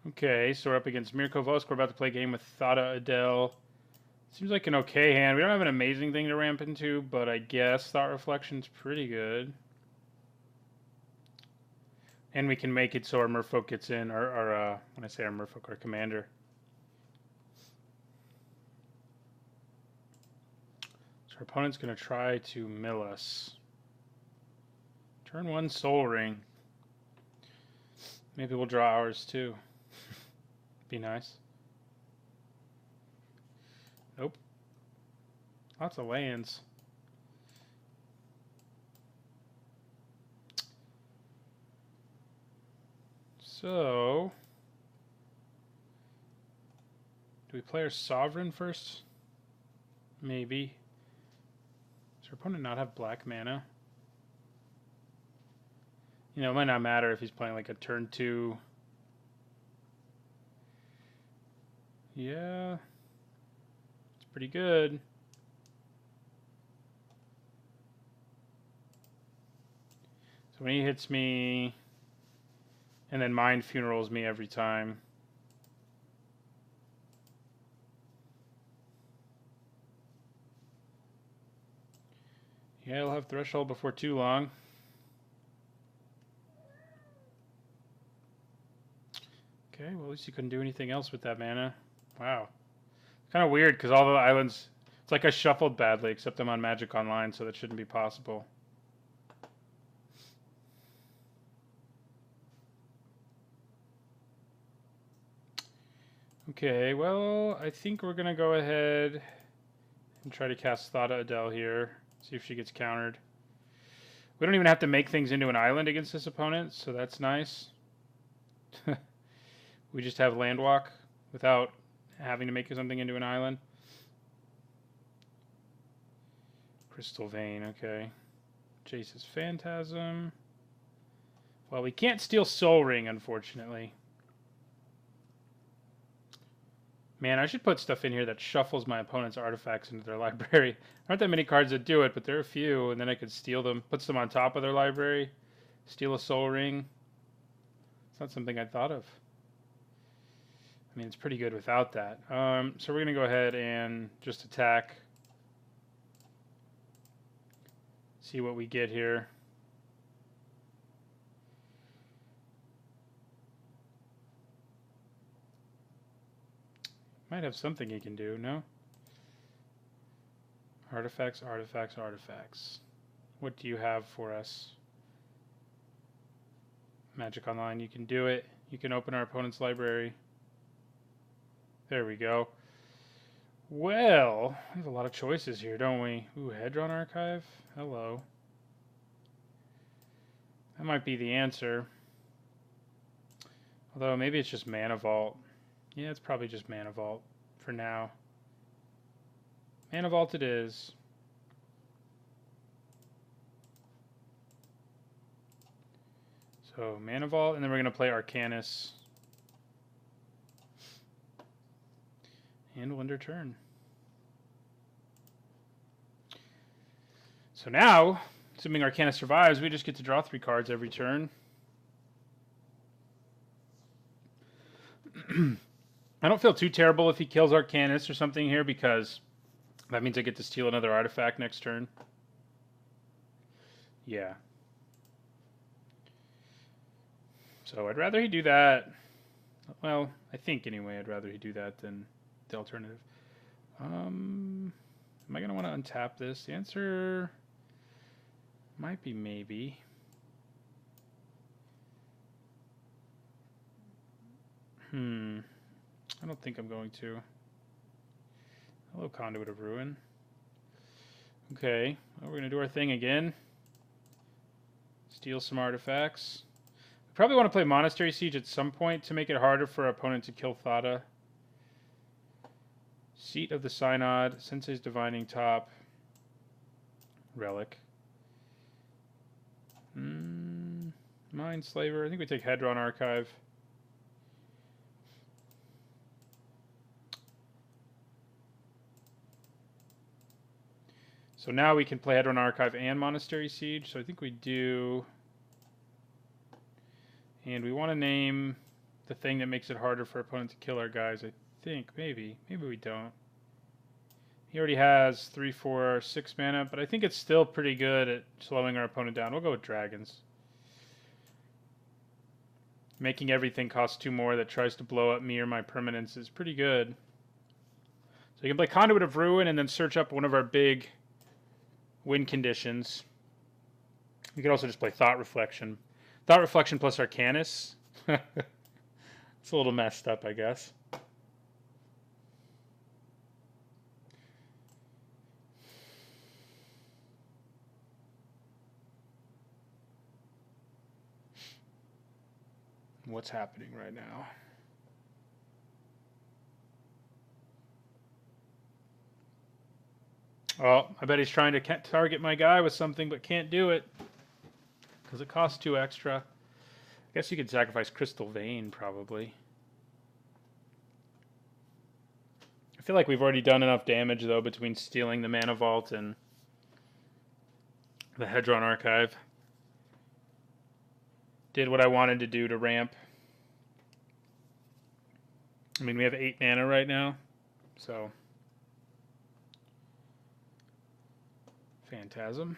Okay, so we're up against Mirko, Vosk. We're about to play a game with Thada Adel. Seems like an okay hand. We don't have an amazing thing to ramp into, but I guess Thought Reflection's pretty good. And we can make it so our merfolk gets in, when I say our merfolk, our commander. So our opponent's going to try to mill us. Turn 1 Soul Ring. Maybe we'll draw ours too. Be nice. Nope. Lots of lands. So, do we play our Sovereign first? Maybe. Does our opponent not have black mana? You know, it might not matter if he's playing like a turn 2. Yeah. It's pretty good. So when he hits me, and then Mind Funerals me every time. Yeah, he'll have Threshold before too long. Okay, well at least you couldn't do anything else with that mana. Wow. Kind of weird, because all the islands... It's like I shuffled badly, except I'm on Magic Online, so that shouldn't be possible. Okay, well, I think we're going to go ahead and try to cast Thada Adel here. See if she gets countered. We don't even have to make things into an island against this opponent, so that's nice. We just have land walk without having to make something into an island. Crystal Vein, okay. Jace's Phantasm. Well, we can't steal Soul Ring, unfortunately. Man, I should put stuff in here that shuffles my opponent's artifacts into their library. There aren't that many cards that do it, but there are a few, and then I could steal them, puts them on top of their library, steal a Soul Ring. It's not something I thought of. I mean, it's pretty good without that. So we're going to go ahead and just attack. See what we get here. Might have something he can do, no? Artifacts, artifacts, artifacts. What do you have for us? Magic Online, you can do it. You can open our opponent's library. There we go. Well, we have a lot of choices here, don't we? Ooh, Hedron Archive? Hello. That might be the answer. Although, maybe it's just Mana Vault. Yeah, it's probably just Mana Vault for now. Mana Vault it is. So, Mana Vault, and then we're going to play Arcanus. And we'll end our turn. So now, assuming Arcanus survives, we just get to draw 3 cards every turn. I don't feel too terrible if he kills Arcanus or something here, because that means I get to steal another artifact next turn. Yeah. So I'd rather he do that. Well, I think anyway, I'd rather he do that than the alternative. Am I going to want to untap this? The answer might be maybe. I don't think I'm going to. Hello, Conduit of Ruin. Okay, well, we're going to do our thing again. Steal some artifacts. We probably want to play Monastery Siege at some point to make it harder for our opponent to kill Thada. Seat of the Synod, Sensei's Divining Top, Relic. Mindslaver. I think we take Hedron Archive. So now we can play Hedron Archive and Monastery Siege. So I think we do. And we want to name the thing that makes it harder for opponent to kill our guys. I think maybe we don't. He already has 3, 4, 6 mana, but I think it's still pretty good at slowing our opponent down. We'll go with dragons. Making everything cost 2 more that tries to blow up me or my permanents is pretty good. So you can play Conduit of Ruin and then search up one of our big win conditions. You could also just play Thought Reflection. Thought Reflection plus Arcanus. It's a little messed up, I guess. What's happening right now? Oh, I bet he's trying to target my guy with something, but can't do it. Because it costs 2 extra. I guess you could sacrifice Crystal Vein, probably. I feel like we've already done enough damage, though, between stealing the Mana Vault and the Hedron Archive. Did what I wanted to do to ramp. I mean, we have 8 mana right now, so... Phantasm.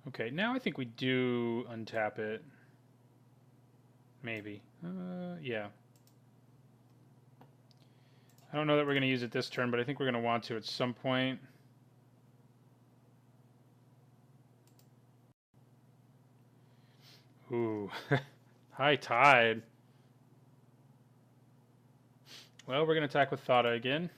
Okay, now I think we do untap it. Maybe. Yeah. I don't know that we're going to use it this turn, but I think we're going to want to at some point. Ooh. High Tide. Well, we're going to attack with Thada again.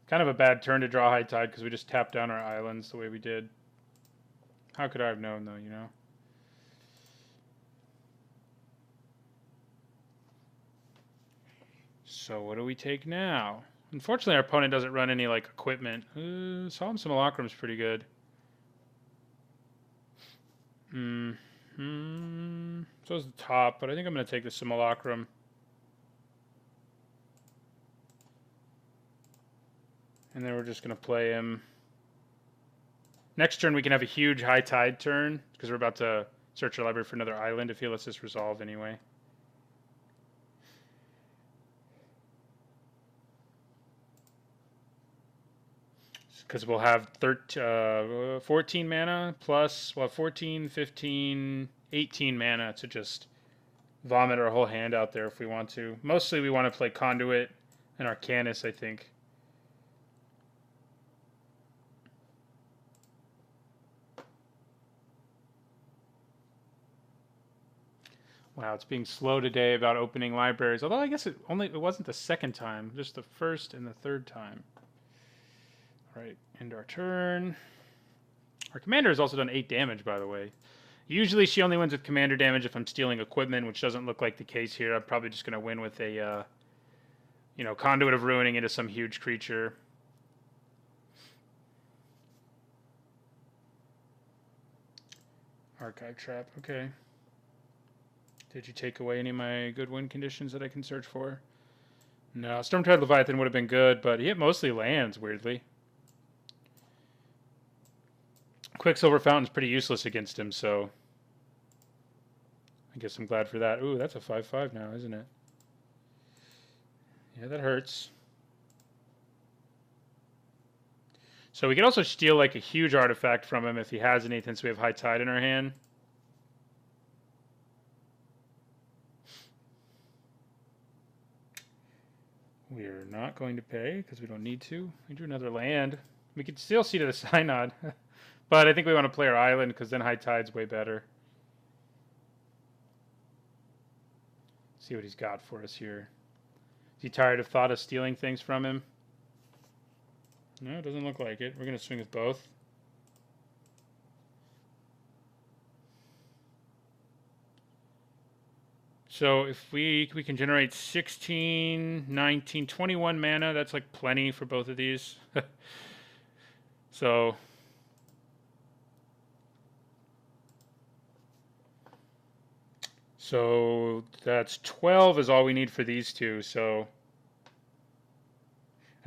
Kind of a bad turn to draw High Tide because we just tapped down our islands the way we did. How could I have known, though, you know? So what do we take now? Unfortunately, our opponent doesn't run any, like, equipment. Solemn Simulacrum's pretty good. So is the top, but I think I'm going to take the Simulacrum. And then we're just going to play him. Next turn, we can have a huge High Tide turn, because we're about to search our library for another island if he lets us resolve anyway. Because we'll have 14 mana, plus we'll have 14, 15, 18 mana to just vomit our whole hand out there if we want to. Mostly we want to play Conduit and Arcanus, I think. Wow, it's being slow today about opening libraries. Although I guess it wasn't the second time, just the first and the third time. All right, end our turn. Our commander has also done 8 damage, by the way. Usually she only wins with commander damage if I'm stealing equipment, which doesn't look like the case here. I'm probably just going to win with a, Conduit of Ruining into some huge creature. Archive Trap, okay. Did you take away any of my good win conditions that I can search for? No, Stormtide Leviathan would have been good, but he hit mostly lands, weirdly. Quicksilver Fountain's pretty useless against him, so... I guess I'm glad for that. Ooh, that's a 5/5 now, isn't it? Yeah, that hurts. So we could also steal, like, a huge artifact from him if he has anything, so we have High Tide in our hand. We're not going to pay because we don't need to. We drew another land. We could still see to the Synod. But I think we want to play our island because then High Tide's way better. See what he's got for us here. Is he tired of Thada stealing things from him? No, it doesn't look like it. We're going to swing with both. So if we can generate 16, 19, 21 mana, that's like plenty for both of these. So that's 12 is all we need for these two. So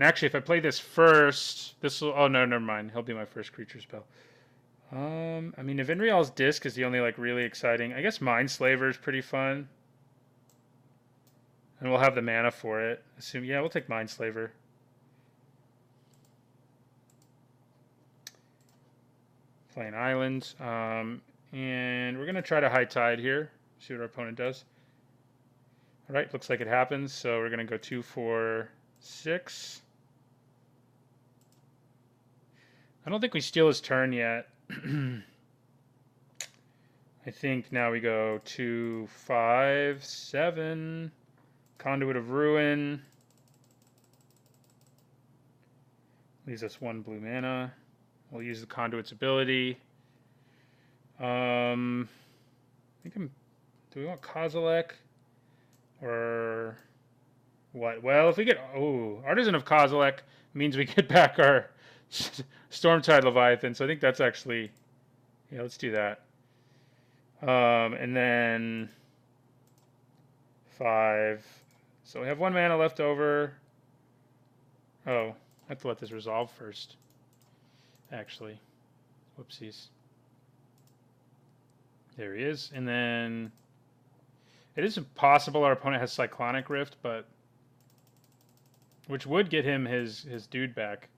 And actually, if I play this first, this will... Oh, no, never mind. He'll be my first creature spell. I mean, Evinrial's Disc is the only, like, really exciting... I guess Mindslaver is pretty fun. And we'll have the mana for it. Yeah, we'll take Mindslaver. Playing Islands. And we're going to try to High Tide here. See what our opponent does. Alright, looks like it happens. So we're going to go 2, 4, 6. I don't think we steal his turn yet. I think now we go 2, 5, 7. Conduit of Ruin. Leaves us 1 blue mana. We'll use the Conduit's ability. I think do we want Kozilek? Or what? Well, if we get... Oh, Artisan of Kozilek means we get back our Stormtide Leviathan. So I think that's actually... Yeah, let's do that. And then 5. So we have 1 mana left over. Oh, I have to let this resolve first. Actually. Whoopsies. There he is. And then... It is possible our opponent has Cyclonic Rift, but... Which would get him his dude back.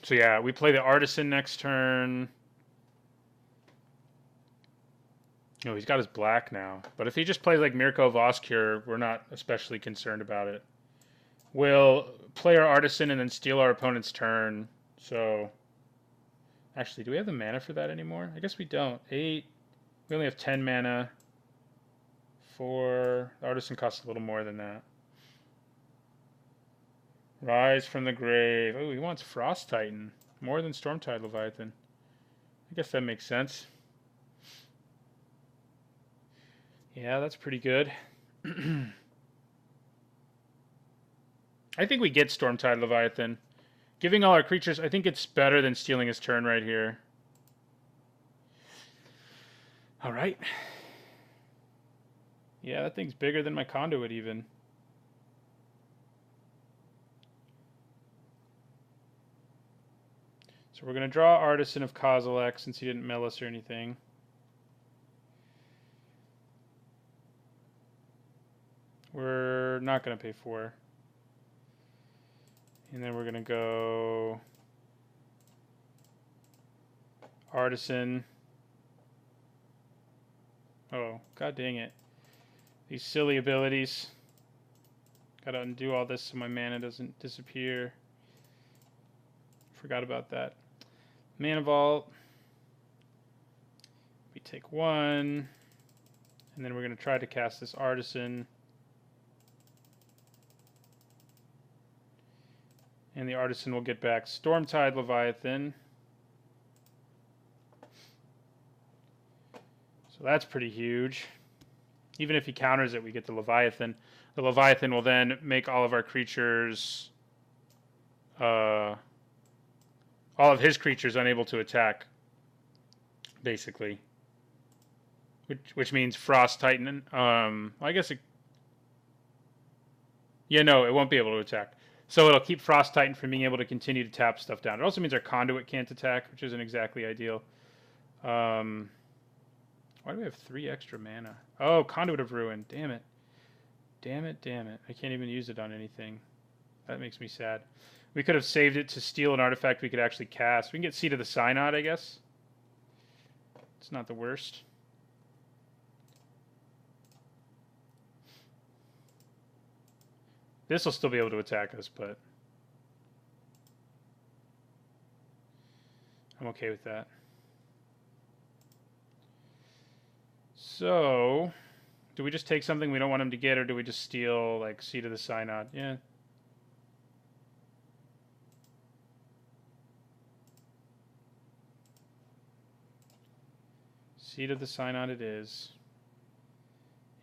So yeah, we play the Artisan next turn. No, he's got his black now. But if he just plays like Mirko Vosk here, we're not especially concerned about it. We'll play our Artisan and then steal our opponent's turn. So... Actually, do we have the mana for that anymore? I guess we don't. 8... We only have 10 mana. 4. The Artisan costs a little more than that. Rise from the grave. Oh, he wants Frost Titan. More than Stormtide Leviathan. I guess that makes sense. Yeah, that's pretty good. I think we get Stormtide Leviathan. Giving all our creatures, I think it's better than stealing his turn right here. Alright. Yeah, that thing's bigger than my Conduit even. So we're going to draw Artisan of Kozilek since he didn't mill us or anything. We're not going to pay 4. And then we're going to go Artisan. Oh, god dang it. These silly abilities. Gotta undo all this so my mana doesn't disappear. Forgot about that. Mana Vault. We take 1. And then we're going to try to cast this Artisan. And the Artisan will get back Stormtide Leviathan. So that's pretty huge. Even if he counters it, we get the Leviathan. The Leviathan will then make all of our creatures... all of his creatures unable to attack. Basically. Which means Frost Titan... I guess it... Yeah, no, it won't be able to attack. So it'll keep Frost Titan from being able to continue to tap stuff down. It also means our Conduit can't attack, which isn't exactly ideal. Why do we have 3 extra mana? Oh, Conduit of Ruin. Damn it. Damn it, damn it. I can't even use it on anything. That makes me sad. We could have saved it to steal an artifact we could actually cast. We can get Seed of the Synod, I guess. It's not the worst. This will still be able to attack us, but I'm okay with that. So, do we just take something we don't want him to get, or do we just steal, like, Seed of the Synod? Yeah. Seed of the Synod it is.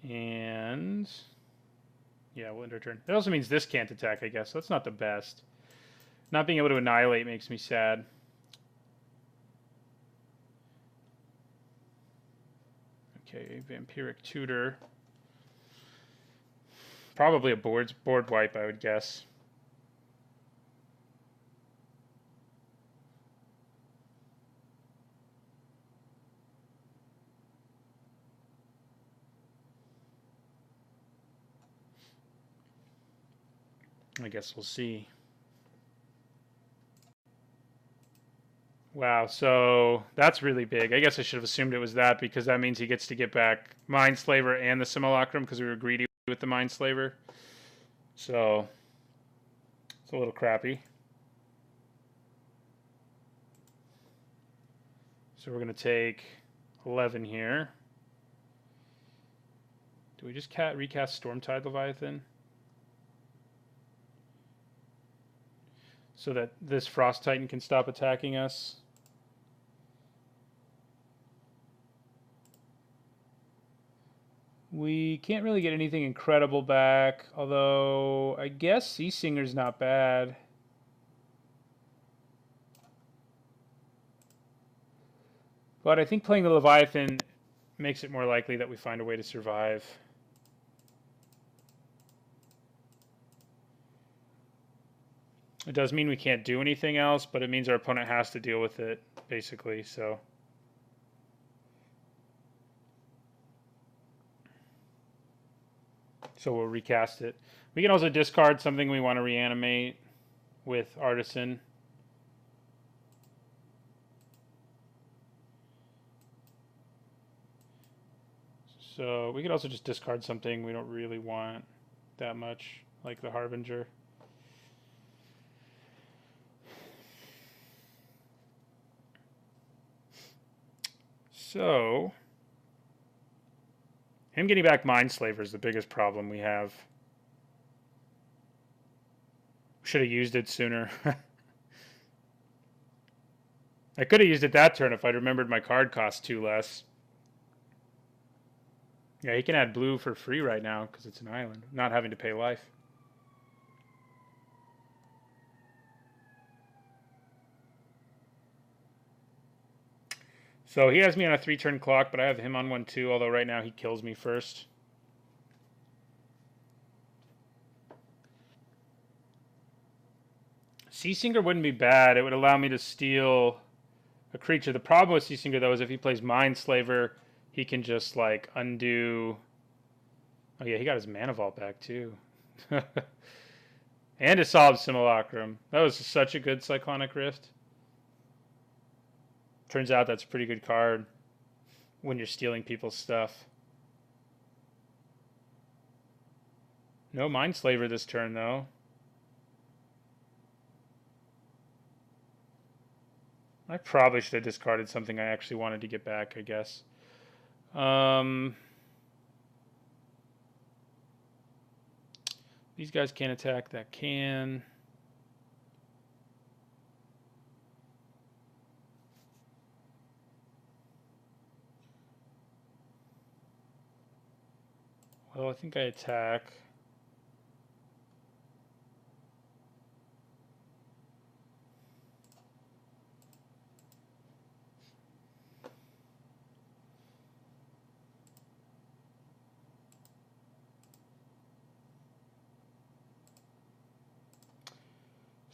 And... yeah, we'll end our turn. That also means this can't attack, I guess. So that's not the best. Not being able to annihilate makes me sad. Okay, Vampiric Tutor. Probably a board wipe, I would guess. I guess we'll see. Wow, so that's really big. I guess I should have assumed it was that because that means he gets to get back Mindslaver and the Simulacrum because we were greedy with the Mindslaver. So it's a little crappy. So we're going to take 11 here. Do we just recast Stormtide Leviathan? So that this Frost Titan can stop attacking us? We can't really get anything incredible back, although I guess Sea Singer's not bad. But I think playing the Leviathan makes it more likely that we find a way to survive. It does mean we can't do anything else, but it means our opponent has to deal with it, basically, so... So we'll recast it. We can also discard something we want to reanimate with Artisan. So we could also just discard something we don't really want that much, like the Harbinger. So him getting back Mindslaver is the biggest problem we have. Should have used it sooner. I could have used it that turn if I'd remembered my card cost 2 less. Yeah, he can add blue for free right now because it's an island, not having to pay life. So he has me on a 3-turn clock, but I have him on one too, although right now he kills me first. Sea Singer wouldn't be bad. It would allow me to steal a creature. The problem with Sea Singer, though, is if he plays Mindslaver, he can just, like, undo... Oh, yeah, he got his Mana Vault back, too. And a Solid Simulacrum. That was such a good Cyclonic Rift. Turns out that's a pretty good card when you're stealing people's stuff. No Mindslaver this turn, though. I probably should have discarded something I actually wanted to get back, I guess. These guys can't attack. That can. Well, I think I attack.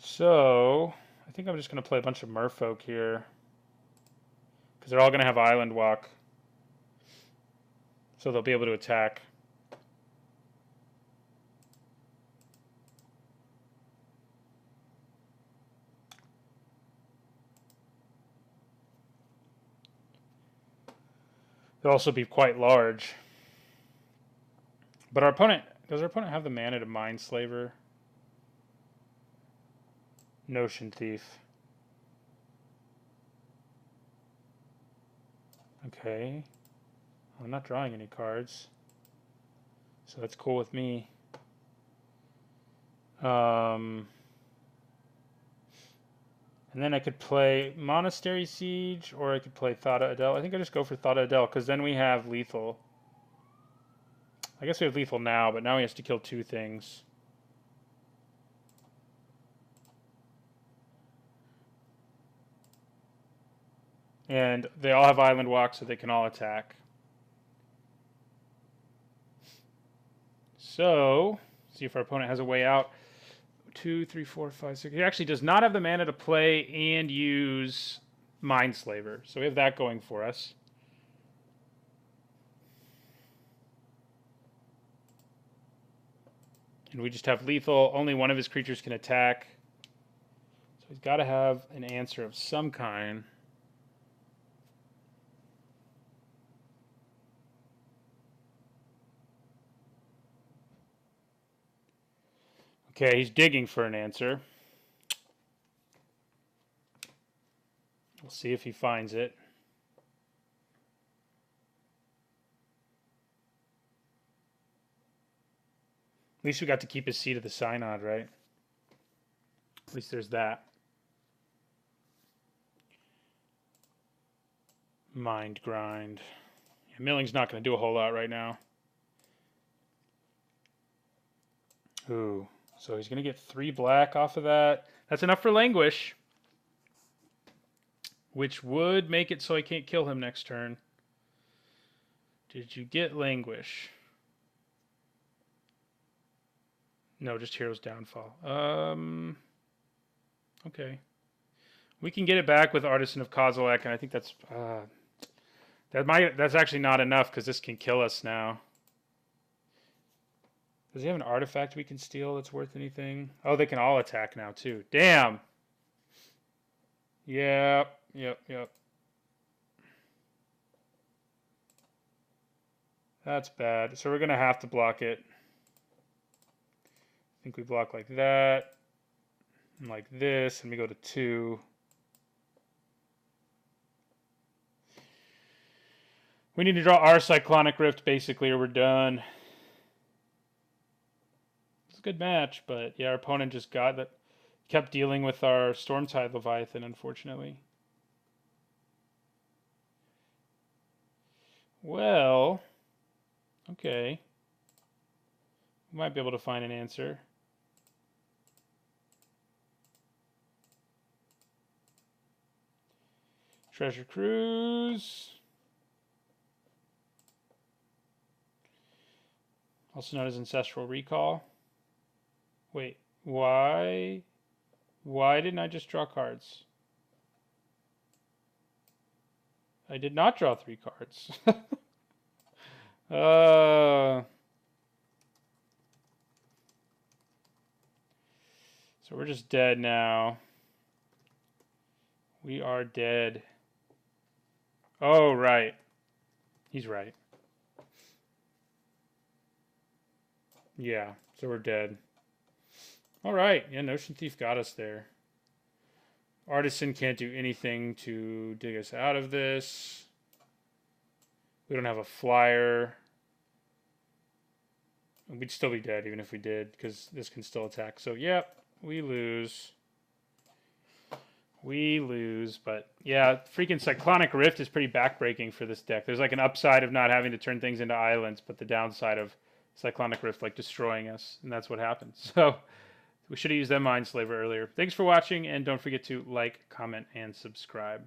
So, I think I'm just going to play a bunch of Merfolk here. Because they're all going to have Island Walk. So they'll be able to attack. They'll also be quite large. But our opponent... Does our opponent have the mana to Mindslaver? Notion Thief. Okay. I'm not drawing any cards. So that's cool with me. And then I could play Monastery Siege, or I could play Thada Adel. I think I just go for Thada Adel, because then we have lethal. I guess we have lethal now, but now he has to kill 2 things. And they all have Island Walk, so they can all attack. So, See if our opponent has a way out. 2, 3, 4, 5, 6. He actually does not have the mana to play and use Mindslaver. So we have that going for us. And we just have lethal. Only one of his creatures can attack. So he's got to have an answer of some kind. Okay, he's digging for an answer. We'll see if he finds it. At least we got to keep his Seed of the Synod, right? At least there's that. Mind grind. Yeah, milling's not going to do a whole lot right now. Ooh, so he's going to get 3 black off of that. That's enough for Languish, which would make it so I can't kill him next turn. Did you get Languish? No, just Hero's Downfall. Okay. We can get it back with Artisan of Kozilek, and I think that's that's actually not enough because this can kill us now. Does he have an artifact we can steal that's worth anything? Oh, they can all attack now too. Damn. Yep. That's bad. So we're gonna have to block it. I think we block like that, and like this, and we go to 2. We need to draw our Cyclonic Rift, basically, or we're done. It's a good match, but yeah, our opponent just got that. Kept dealing with our Stormtide Leviathan, unfortunately. Well, okay. We might be able to find an answer. Treasure Cruise. Also known as Ancestral Recall. Wait, why didn't I just draw cards? I did not draw 3 cards. So we're just dead now. We are dead. Oh, right. He's right. Yeah, so we're dead. All right. Yeah, Notion Thief got us there. Artisan can't do anything to dig us out of this. We don't have a flyer. We'd still be dead even if we did, because this can still attack. So, yep, we lose. We lose, but yeah, freaking Cyclonic Rift is pretty backbreaking for this deck. There's like an upside of not having to turn things into islands, but the downside of Cyclonic Rift like destroying us, and that's what happens. So we should have used that Mindslaver earlier. Thanks for watching, and don't forget to like, comment, and subscribe.